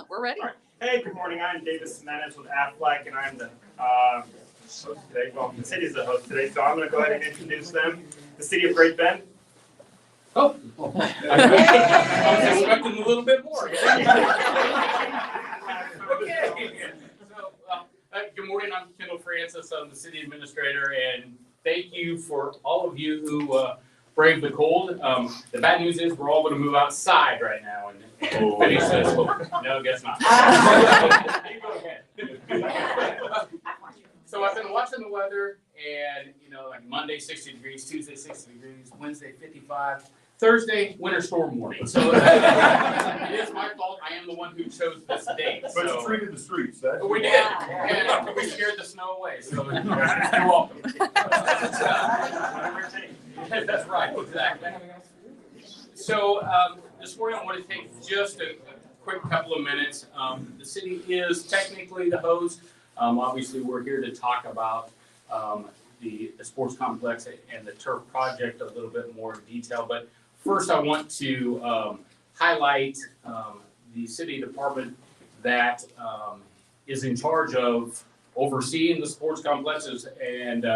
Excellent. We're ready. Right. Hey, good morning. I'm Davis Jimenez with Aflac, and I'm the host today. Well, the city is the host today, so I'm going to go ahead and introduce them. The city of Great Bend. Oh, I was expecting a little bit more. Okay. So, good morning. I'm Kendall Francis. I'm the city administrator, and thank you for all of you who brave the cold. The bad news is we're all going to move outside right now and finish this. No, guess not. You go ahead. So I've been watching the weather, and like Monday 60 degrees, Tuesday 60 degrees, Wednesday 55. Thursday, winter storm warning. So it is my fault. I am the one who chose this date. But you treated the streets. We did. And we scared the snow away. So you're welcome. That's right. Exactly. So this morning I want to take just a quick couple of minutes. The city is technically the host. Obviously, we're here to talk about the sports complex and the turf project a little bit more in detail. But first, I want to highlight the city department that is in charge of overseeing the sports complexes and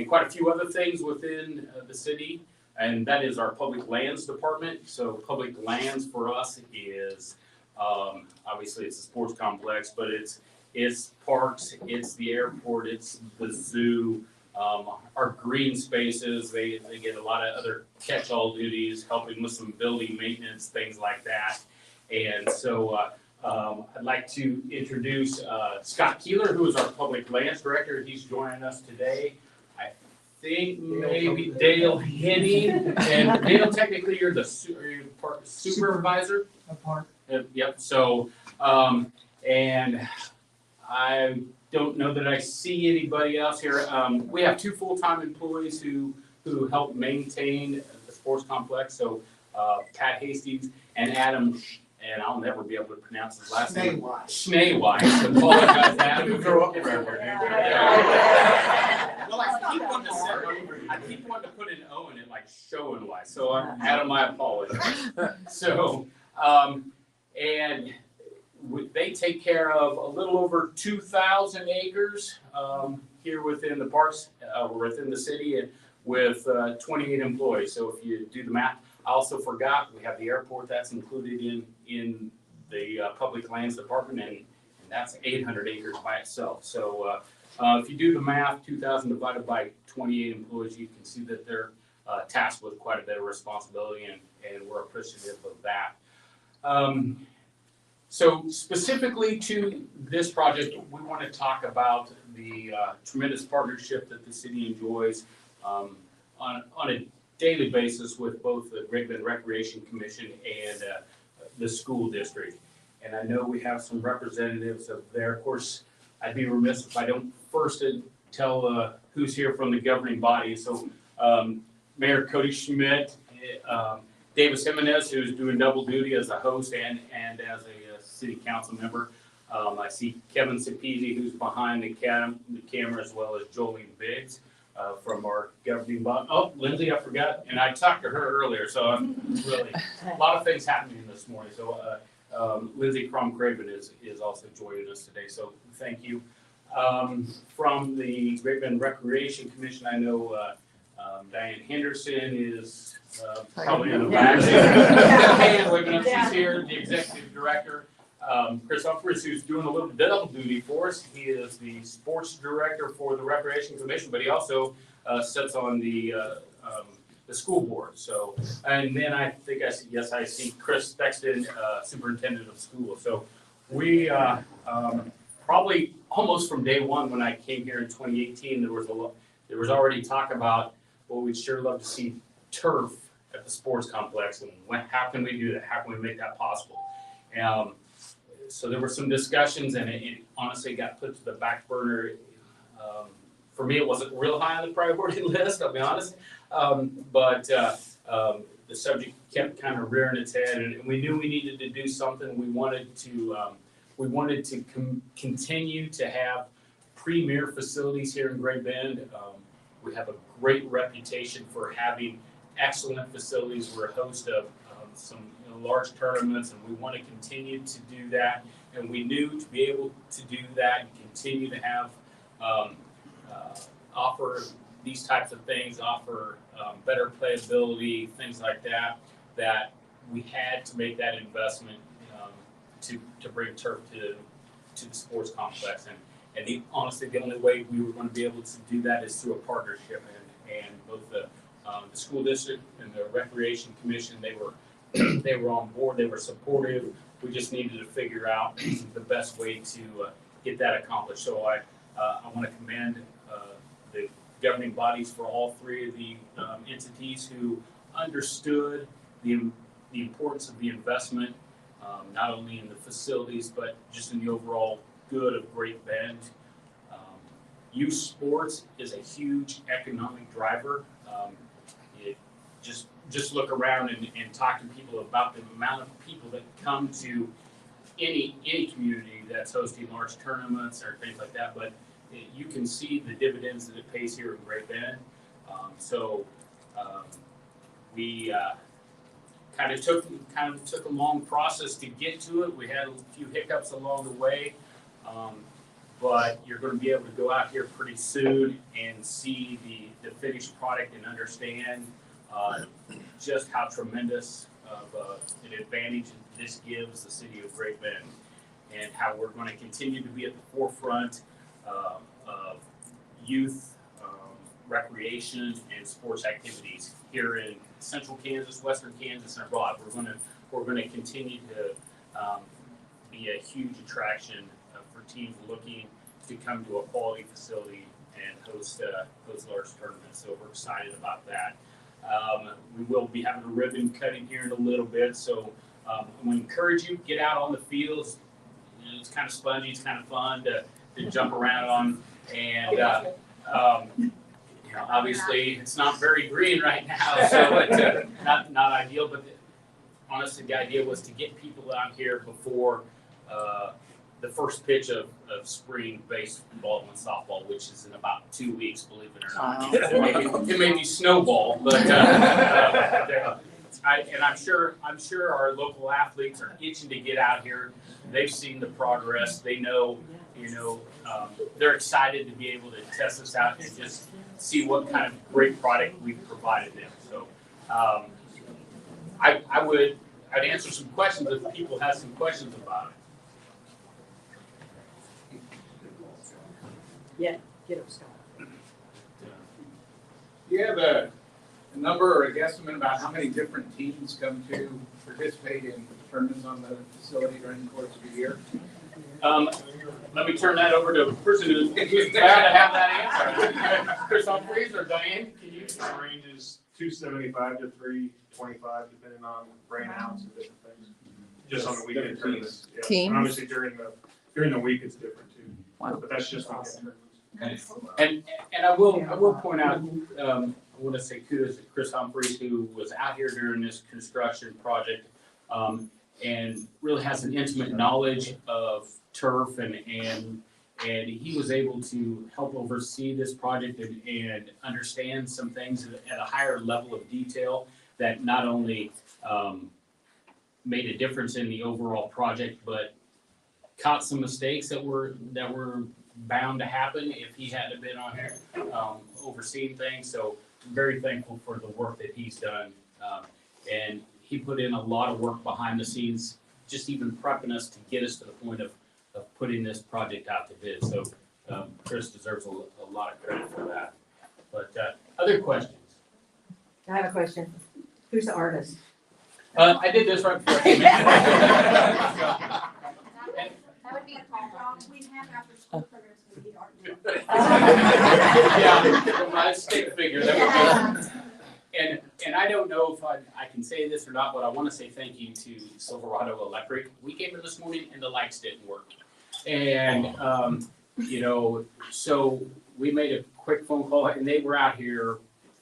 quite a few other things within the city, and that is our public lands department. So public lands for us is obviously it's a sports complex, but it's parks, it's the airport, it's the zoo. Our green spaces, they get a lot of other catch-all duties, helping with some building maintenance, things like that. And so I'd like to introduce Scott Keeler, who is our public lands director. He's joining us today. I think maybe Dale Henning. And Dale, technically you're the park supervisor? Park. Yep. So, and I don't know that I see anybody else here. We have two full-time employees who help maintain the sports complex. So Pat Hastings and Adam, and I'll never be able to pronounce his last name. Schneeweiss. Apologize, Adam. Well, I keep wanting to put an O in it, like Schoenweiss. So Adam, I apologize. So, and they take care of a little over 2,000 acres here within the parks, within the city, and with 28 employees. So if you do the math, I also forgot we have the airport that's included in the public lands department, and that's 800 acres by itself. So if you do the math, 2,000 divided by 28 employees, you can see that they're tasked with quite a bit of responsibility, and we're appreciative of that. So specifically to this project, we want to talk about the tremendous partnership that the city enjoys on a daily basis with both the Great Bend Recreation Commission and the school district. And I know we have some representatives of there. Of course, I'd be remiss if I don't first tell who's here from the governing body. So Mayor Cody Schmidt, Davis Jimenez, who's doing double duty as a host and as a city council member. I see Kevin Sapezi, who's behind the camera, as well as Jolene Biggs from our governing body. Oh, Lindsay, I forgot, and I talked to her earlier, so I'm really a lot of things happening this morning. So Lindsay Crum-Craven is also joining us today, so thank you. From the Great Bend Recreation Commission, I know Diane Henderson is probably in the back. She's here, the executive director. Chris Humphries, who's doing a little double duty for us. He is the sports director for the Recreation Commission, but he also sits on the school board. So, and then I think I see Chris Thexton, superintendent of schools. So we probably almost from day one when I came here in 2018, there was already talk about, well, we'd sure love to see turf at the sports complex, and how can we do that? How can we make that possible? So there were some discussions, and it honestly got put to the back burner. For me, it wasn't real high on the priority list, I'll be honest. But the subject kept kind of rearing its head, and we knew we needed to do something. We wanted to continue to have premier facilities here in Great Bend. We have a great reputation for having excellent facilities. We're a host of some large tournaments, and we want to continue to do that. And we knew to be able to do that and continue to have, offer these types of things, offer better playability, things like that, that we had to make that investment to bring turf to the sports complex. And honestly, the only way we were going to be able to do that is through a partnership. And both the school district and the recreation commission, they were on board, they were supportive. We just needed to figure out the best way to get that accomplished. So I want to commend the governing bodies for all three of the entities who understood the importance of the investment, not only in the facilities, but just in the overall good of Great Bend. Youth sports is a huge economic driver. Just look around and talk to people about the amount of people that come to any community that's hosting large tournaments or things like that. But you can see the dividends that it pays here in Great Bend. We kind of took a long process to get to it. We had a few hiccups along the way, but you're going to be able to go out here pretty soon and see the finished product and understand just how tremendous of an advantage this gives the city of Great Bend, and how we're going to continue to be at the forefront of youth recreation and sports activities here in central Kansas, western Kansas, and abroad. We're going to continue to be a huge attraction for teams looking to come to a quality facility and host large tournaments. So we're excited about that. We will be having a ribbon cutting here in a little bit, so I want to encourage you, get out on the fields. You know, it's kind of spongy, it's kind of fun to jump around on, and you know, obviously it's not very green right now, so it's not ideal, but honestly the idea was to get people out here before the first pitch of spring baseball and softball, which is in about 2 weeks, believe it or not. It may be snowball, but I'm sure our local athletes are itching to get out here. They've seen the progress. They know, they're excited to be able to test this out and just see what kind of great product we've provided them. So I'd answer some questions if people have some questions about it. Yeah, get up, Scott. Do you have a number or a guesstimate about how many different teams come to participate in tournaments on the facility during the course of the year? Let me turn that over to a person who's glad to have that answer. Chris Humphreys or Diane, can you? The range is 275 to 325, depending on rainouts and different things. Just on the weekend tournaments. Yeah. Teams? And obviously during the week it's different too. Wow. But that's just on weekend tournaments. And I will point out, I want to say kudos to Chris Humphreys, who was out here during this construction project, and really has an intimate knowledge of turf, and he was able to help oversee this project and understand some things at a higher level of detail that not only made a difference in the overall project, but caught some mistakes that were bound to happen if he hadn't been on here overseeing things. So I'm very thankful for the work that he's done, and he put in a lot of work behind the scenes, just even prepping us to get us to the point of putting this project out to bid. So Chris deserves a lot of credit for that. But other questions? I have a question. Who's the artist? I did this right before I came in. That would be we have after school programs would be art. Yeah, my stick figure, that would be. And I don't know if I can say this or not, but I want to say thank you to Silverado Electric. We came in this morning and the lights didn't work. And, so we made a quick phone call, and they were out here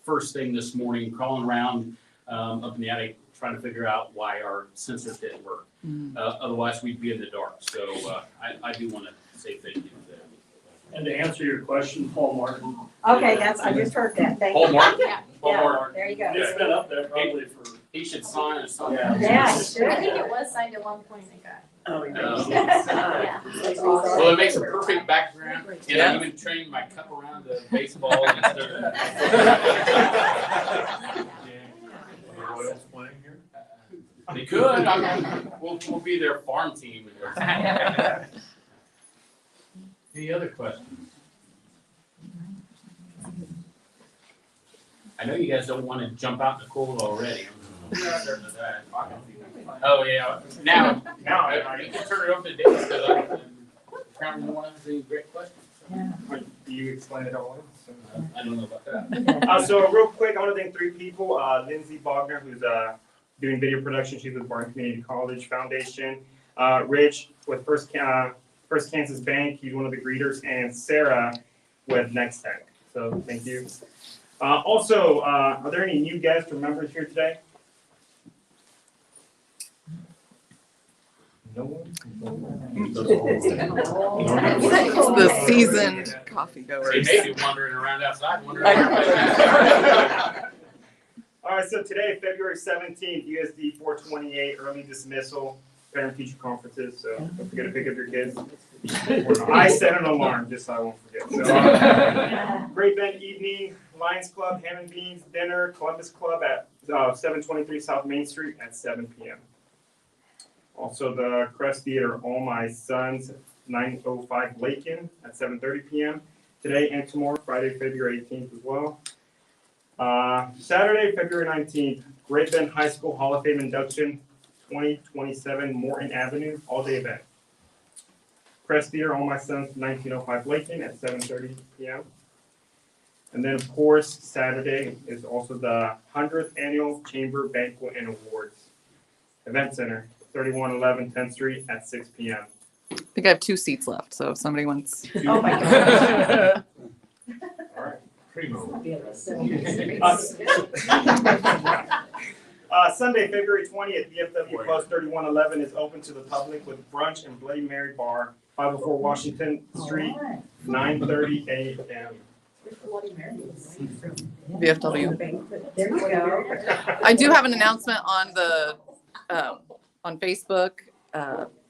first thing this morning, crawling around up in the attic, trying to figure out why our sensors didn't work. Otherwise, we'd be in the dark. So I do want to say thank you to them. And to answer your question, Paul Martin. Okay, I just heard that. Thank Paul you. Martin? Yeah. Paul Yeah, Martin. there you go. It's been up there probably for. He should sign or something. Yeah. Yeah, I sure. think it was signed at one point, I got. Oh, yeah. Well, it makes a perfect background, and I even trained my cup around the baseball instead of. Royals playing here? They could, we'll be their farm team. Any other questions? I know you guys don't want to jump out in the cold already. I'm certain of that. Oh, yeah, now you can turn it over to Dave, because apparently one of the great questions. You explain it all. I don't know about that. So real quick, I want to thank three people. Lindsay Bogner, who's doing video production. She's with Barton Community College Foundation. Rich with First Kansas Bank. He's one of the greeters. And Sarah with Next Tech. So thank you. Also, are there any new guests or members here today? No one? The seasoned coffee They goers. may be wandering around outside, wondering. All right, so today, February 17th, USD 428, early dismissal, parent-teacher conferences, so don't forget to pick up your kids. I set an alarm, just so I won't forget. So, Great Bend Evening, Lions Club, Ham and Beans, dinner, Columbus Club at 723 South Main Street at 7 p.m. Also, the Crest Theater, All My Sons, 905 Lakin at 7:30 p.m. today and tomorrow, Friday, February 18th as well. Saturday, February 19th, Great Bend High School Hall of Fame induction, 2027 Morton Avenue, all-day event. Crest Theater, All My Sons, 1905 Lakin at 7:30 p.m. And then, of course, Saturday is also the 100th Annual Chamber Banquet and Awards Event Center, 3111 10th Street at 6 p.m. I think I have 2 seats left, so if somebody wants. Oh, my God. All right. Primo. Sunday, February 20th, VFW Post 3111 is open to the public with brunch and Bloody Mary Bar, 504 Washington Street, 9:30 a.m. VFW. There you go. I do have an announcement on the on Facebook.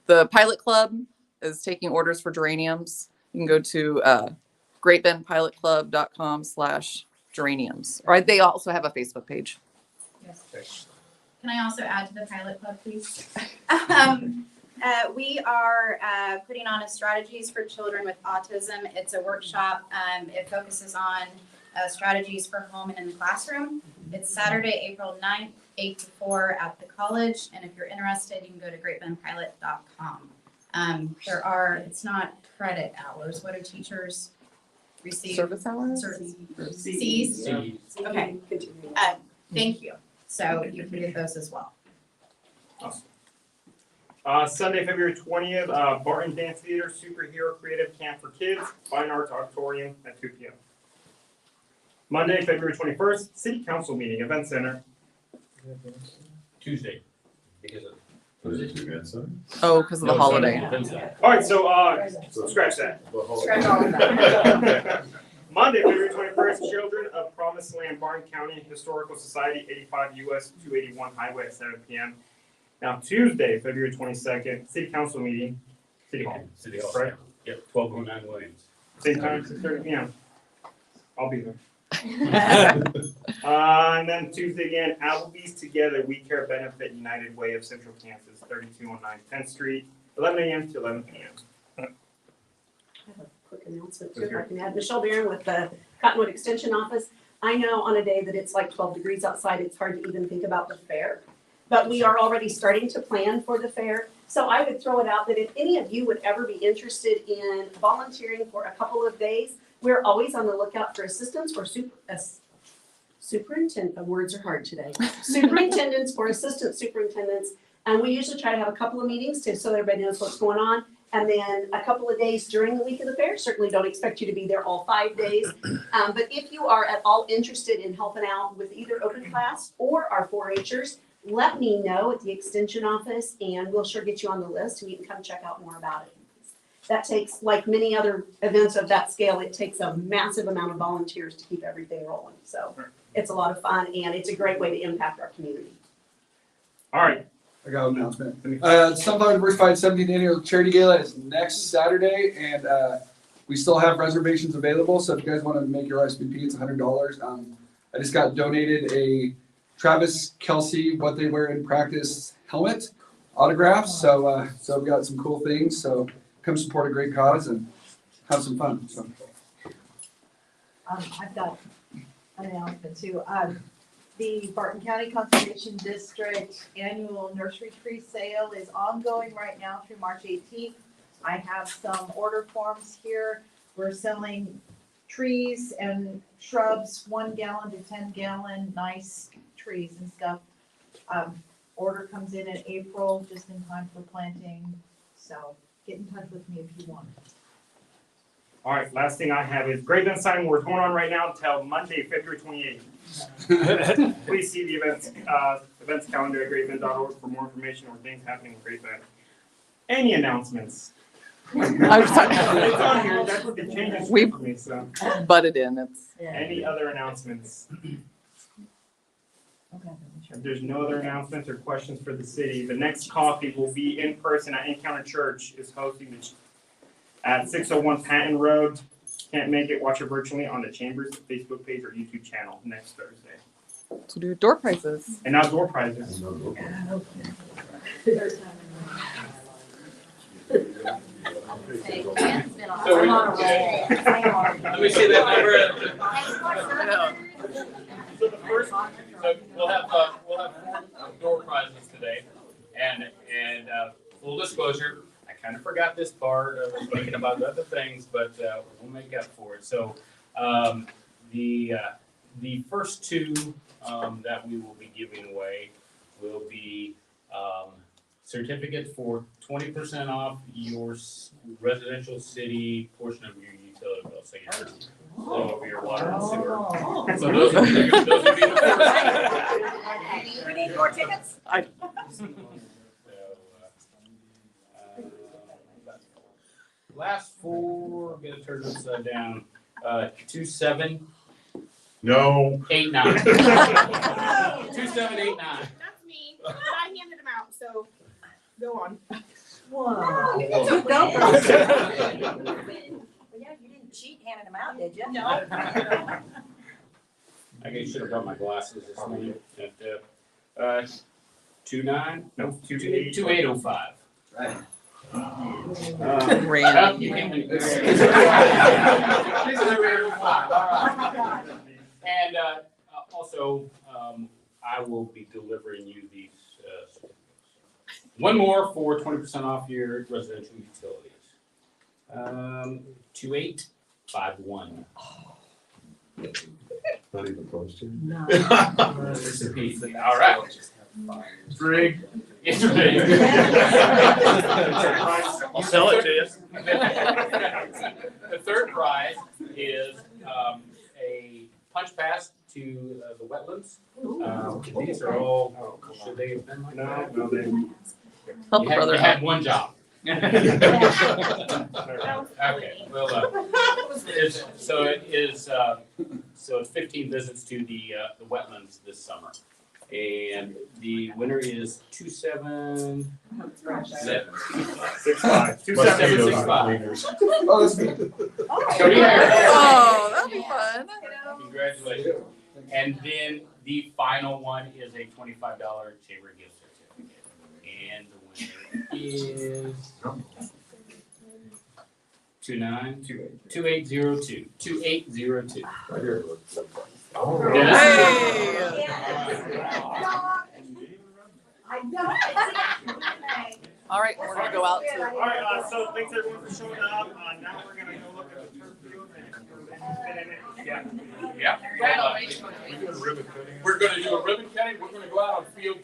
The Pilot Club is taking orders for geraniums. You can go to greatbendpilotclub.com/geraniums. Or they also have a Facebook page. Can I also add to the pilot club, please? We are putting on a strategies for children with autism. It's a workshop. It focuses on strategies for home and in the classroom. It's Saturday, April 9th, 8 to 4 at the college. And if you're interested, you can go to greatbendpilot.com. It's not credit hours. What do teachers receive? Service hours? C's? Okay. Thank you. So you can get those as well. Sunday, February 20th, Barton Dance Theater Superhero Creative Camp for Kids, Fine Arts Auditorium at 2 p.m. Monday, February 21st, City Council meeting, Event Center. Tuesday, because of. Oh, because of the holiday. All right, so scratch that. Scratch all of that. Monday, February 21st, Children of Promised Land, Barton County Historical Society, 85 US 281 Highway at 7 p.m. Now, Tuesday, February 22nd, City Council meeting, City Hall. City Hall. Right? Yep, 1209 Williams. Same time, 6:30 p.m. I'll be there. And then Tuesday again, Applebee's Together, We Care Benefit United Way of Central Kansas, 3209 10th Street, 11 a.m. to 11 p.m. I have a quick announcement too, if I can add. Michelle Barron with the Cottonwood Extension Office. I know on a day that it's like 12 degrees outside, it's hard to even think about the fair. But we are already starting to plan for the fair. So I would throw it out that if any of you would ever be interested in volunteering for a couple of days, we're always on the lookout for assistants or superintendent, words are hard today. Superintendents or assistant superintendents. And we usually try to have a couple of meetings so everybody knows what's going on. And then a couple of days during the week of the fair. Certainly don't expect you to be there all 5 days. But if you are at all interested in helping out with either open class or our 4-H'ers, let me know at the extension office and we'll sure get you on the list and you can come check out more about it. That takes, like many other events of that scale, it takes a massive amount of volunteers to keep everything rolling. So it's a lot of fun and it's a great way to impact our community. All right. I got an announcement. Sunflower Diversified 17th Annual Charity Gala is next Saturday, and we still have reservations available. So if you guys want to make your RSVP, it's $100. I just got donated a Travis Kelce What They Wear in Practice helmet autographs. So we got some cool things. So come support a great cause and have some fun. So. I've got an announcement too. The Barton County Conservation District annual nursery tree sale is ongoing right now through March 18th. I have some order forms here. We're selling trees and shrubs, 1 gallon to 10 gallon, nice trees and stuff. Order comes in April, just in time for planting. So get in touch with me if you want. All right, last thing I have is Great Bend Sign War is going on right now until Monday, February 28th. Please see the events calendar at greatbend.org for more information on things happening in Great Bend. Any announcements? I'm sorry. It's on here, that's what the changes We- for me, so. Butted in. It's Any other announcements? If there's no other announcements or questions for the city, the next coffee will be in person at Encounter Church is hosting at 601 Patton Road. Can't make it, watch it virtually on the Chambers Facebook page or YouTube channel next Thursday. to do door prizes. And now door prizes. So we, let me see that number. So the first, so we'll have 4 door prizes today, and full disclosure, I kind of forgot this part. I was thinking about other things, but we'll make up for it. So the first 2 that we will be giving away will be certificates for 20% off your residential city portion of your utility bill. So your flow over your water and sewer. So those would be the first. We need more tickets? Last 4, I'm gonna turn this down. 2789. No. 2789. That's me. I handed them out, so go on. Whoa. You go first. Yeah, you didn't cheat handing them out, did you? No. I guess you should have brought my glasses this morning. 2805. Random. And also, I will be delivering you these certificates. One more for 20% off your residential utilities. 2851. Not even close to. No. All right. It's rigged. It's rigged. I'll sell it to you. The third prize is a punch pass to the wetlands. These are all, should they have been like that? No, they. Help You a brother had out. one job. Okay, well, so it's 15 visits to the wetlands this summer. And the winner is 27765. 2765. Oh, that's good. Cody Harris. Oh, that'll be fun. Congratulations. And then the final one is a $25 Chamber gift certificate. And the winner is 2802. 2802. Right here. Dennis? Hey. I know. All right, we're gonna go out to. All right, so thanks everyone for showing up. Now we're gonna go look at the turf field and if you're interested in it. Yeah. Yeah. We're gonna do a ribbon